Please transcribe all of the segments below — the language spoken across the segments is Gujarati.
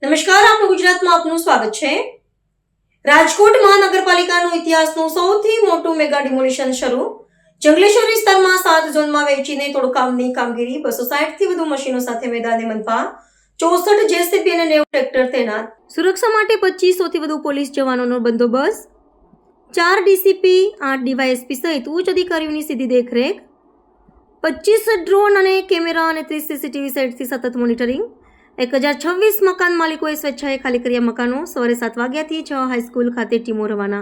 નમસ્કાર, આપનું ગુજરાતમાં આપનું સ્વાગત છે। રાજકોટ મહાનગરપાલિકાનો ઇતિહાસનું સૌથી મોટું મેગા ડિમોલિશન શરૂ। જંગલેશ્વર વિસ્તારમાં 7 ઝોનમાં વહેંચીને તોડકામની કામગીરી। 260 થી વધુ મશીનો સાથે મેદાને મનપા 64 જેસીબી અને 90 ટ્રેક્ટર તૈનાત। સુરક્ષા માટે 2500 થી વધુ પોલીસ જવાનોનો બંદોબસ્ત। 4 ડીસીપી 8 ડીવાયએસપી સહિત ઉચ્ચ અધિકારીઓની સીધી દેખરેખ। 25 ડ્રોન અને કેમેરા અને 30 સીસીટીવી સેટથી સતત મોનિટરિંગ। 1026 મકાન માલિકોએ સ્વેચ્છાએ ખાલી કર્યા મકાનો। સવારે 7 વાગ્યાથી 6 હાઈસ્કૂલ ખાતે ટીમો રવાના।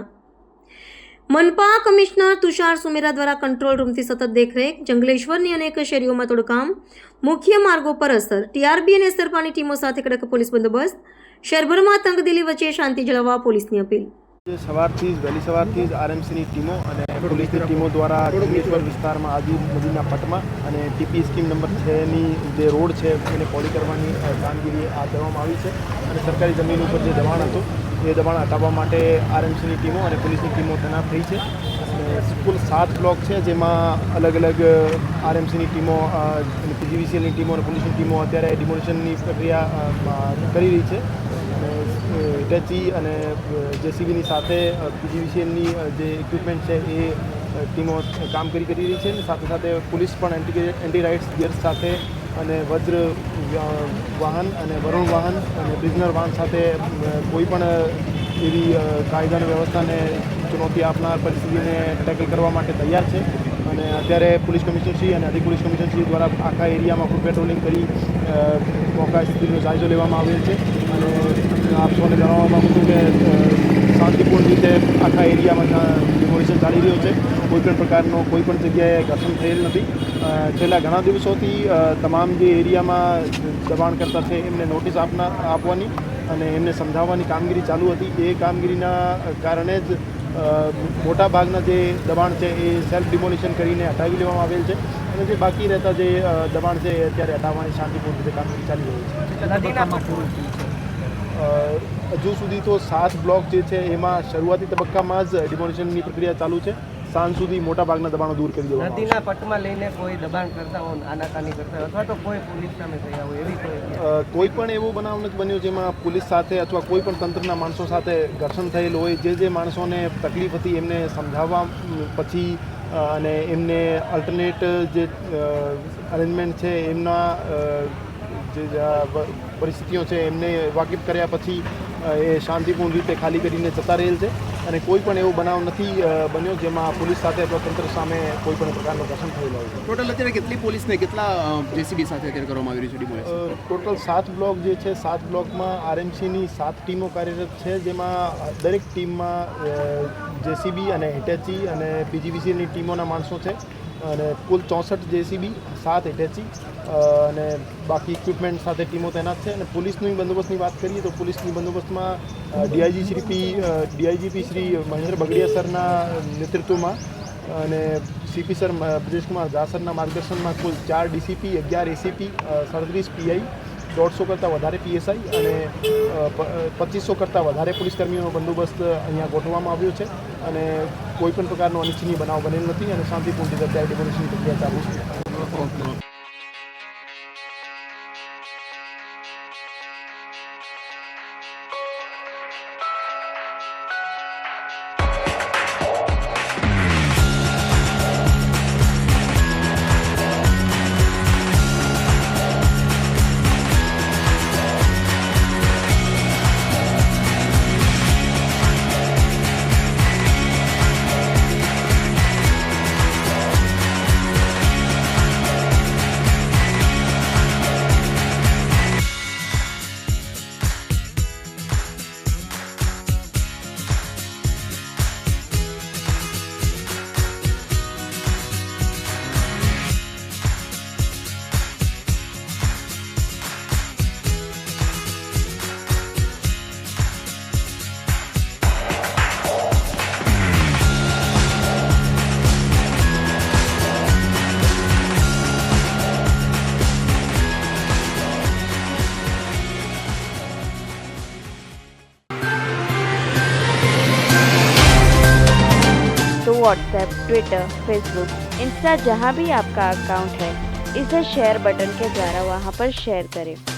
મનપા કમિશનર તુષાર સુમેરા દ્વારા કંટ્રોલ રૂમથી સતત દેખરેખ। જંગલેશ્વરની અનેક શેરીઓમાં તોડકામ, મુખ્ય માર્ગો પર અસર। ટીઆરબી અને સરપાની ટીમો સાથે કડક પોલીસ બંદોબસ્ત। શહેરભરમાં તંગદિલી વચ્ચે શાંતિ જાળવવા પોલીસની અપીલ। વહેલી સવારથી જ આરએમસીની ટીમો અને પોલીસની ટીમો દ્વારા જંગલેશ્વર વિસ્તારમાં આદિ નદીના પટમાં અને ટીપી સ્કીમ નંબર 6ની જે રોડ છે એને પોલી કરવાની કામગીરી હાથ ધરવામાં આવી છે અને સરકારી જમીન ઉપર જે દબાણ હતું એ દબાણ હટાવવા માટે આરએમસીની ટીમો અને પોલીસની ટીમો તૈનાત થઈ છે। કુલ 7 બ્લોક છે, જેમાં અલગ અલગ આરએમસીની ટીમો, પીજીવીસીએલની ટીમો અને પોલીસની ટીમો અત્યારે ડિમોલિશનની પ્રક્રિયા કરી રહી છે। હિટાચી અને જેસીબીની સાથે પીજીવીસીએલની જે ઇક્વિપમેન્ટ છે એ ટીમો કામગીરી કરી રહી છે અને સાથે સાથે પોલીસ પણ એન્ટી રાઇટ્સ ગિયર્સ સાથે અને વજ્ર વાહન અને વરુણ વાહન અને પ્રિઝનર વાહન સાથે કોઈ પણ એવી કાયદા અને વ્યવસ્થાને ચુનૌતી આપનાર પરિસ્થિતિને ટેકલ કરવા માટે તૈયાર છે અને અત્યારે પોલીસ કમિશનરશ્રી અને અધિક પોલીસ કમિશનરશ્રી દ્વારા આખા એરિયામાં ફૂડ પેટ્રોલિંગ કરી મોકા સ્થિતિનો જાયજો લેવામાં આવેલ છે અને આપ સૌને જણાવવા માગું છું કે શાંતિપૂર્ણ રીતે આખા એરિયામાં ડિમોલિશન ચાલી રહ્યો છે। કોઈપણ પ્રકારનો કોઈપણ જગ્યાએ ઘર્ષણ થયેલ નથી। છેલ્લા ઘણા દિવસોથી તમામ જે એરિયામાં દબાણ કરતા છે એમને નોટિસ આપવાની અને એમને સમજાવવાની કામગીરી ચાલુ હતી। એ કામગીરીના કારણે જ મોટા ભાગના જે દબાણ છે એ સેલ્ફ ડિમોલિશન કરીને હટાવી લેવામાં આવેલ છે અને જે બાકી રહેતા જે દબાણ છે એ અત્યારે હટાવવાની શાંતિપૂર્ણ રીતે કામગીરી ચાલી રહી છે। હજુ સુધી તો 7 બ્લોક જે છે એમાં શરૂઆતી તબક્કામાં જ ડિમોલિશનની પ્રક્રિયા ચાલુ છે। સાંજ સુધી મોટા ભાગના દબાણો દૂર કરી દેવામાં નદીના પટમાં લઈને કોઈ દબાણ કરતા હોય, આનાકાની કરતા હોય અથવા તો કોઈ પોલીસ સામે થયા હોય એવી કોઈ પણ એવો બનાવ નથી બન્યો જેમાં પોલીસ સાથે અથવા કોઈ પણ તંત્રના માણસો સાથે ઘર્ષણ થયેલું હોય। જે માણસોને તકલીફ હતી એમને સમજાવવા પછી અને એમને અલ્ટરનેટ જે અરેન્જમેન્ટ છે એમના જે પરિસ્થિતિઓ છે એમને વાકેફ કર્યા પછી એ શાંતિપૂર્ણ રીતે ખાલી કરીને જતા રહેલ છે અને કોઈ પણ એવો બનાવ નથી બન્યો જેમાં પોલીસ સાથે અથવા તંત્ર સામે કોઈ પણ પ્રકારનો ઘર્ષણ થયેલો હોય। ટોટલ અત્યારે કેટલી પોલીસને કેટલા જેસીબી સાથે અત્યારે કરવામાં આવી રહ્યું છે ડિમોલિશન? ટોટલ 7 બ્લોક જે છે, 7 બ્લોકમાં આરએમસીની 7 ટીમો કાર્યરત છે, જેમાં દરેક ટીમમાં જેસીબી અને હિટાચી અને પીજીવીસીએલની ટીમોના માણસો છે અને કુલ 64 જેસીબી 7 હિટાચી અને બાકી ઇક્વિપમેન્ટ સાથે ટીમો તૈનાત છે અને પોલીસની બંદોબસ્તની વાત કરીએ તો પોલીસની બંદોબસ્તમાં ડીઆઈજીપી શ્રી મહેન્દ્ર બગડિયા સરના નેતૃત્વમાં અને સીપી સર બ્રિજેશકુમાર ઝા સરના માર્ગદર્શનમાં કુલ 4 ડીસીપી, 11 એસીપી, 37 પીઆઈ, 150 કરતાં વધારે પીએસઆઈ અને 2500 કરતાં વધારે પોલીસ કર્મીઓનો બંદોબસ્ત અહીંયા ગોઠવવામાં આવ્યો છે અને કોઈપણ પ્રકારનો અનિચ્છનીય બનાવ બનેલ નથી અને શાંતિપૂર્ણ રીતે અત્યારે ડિમોલિશનની પ્રક્રિયા ચાલુ છે। व्हाट्सएप, ट्विटर, फेसबुक, इंस्टा जहाँ भी आपका अकाउंट है इसे शेयर बटन के द्वारा वहाँ पर शेयर करें।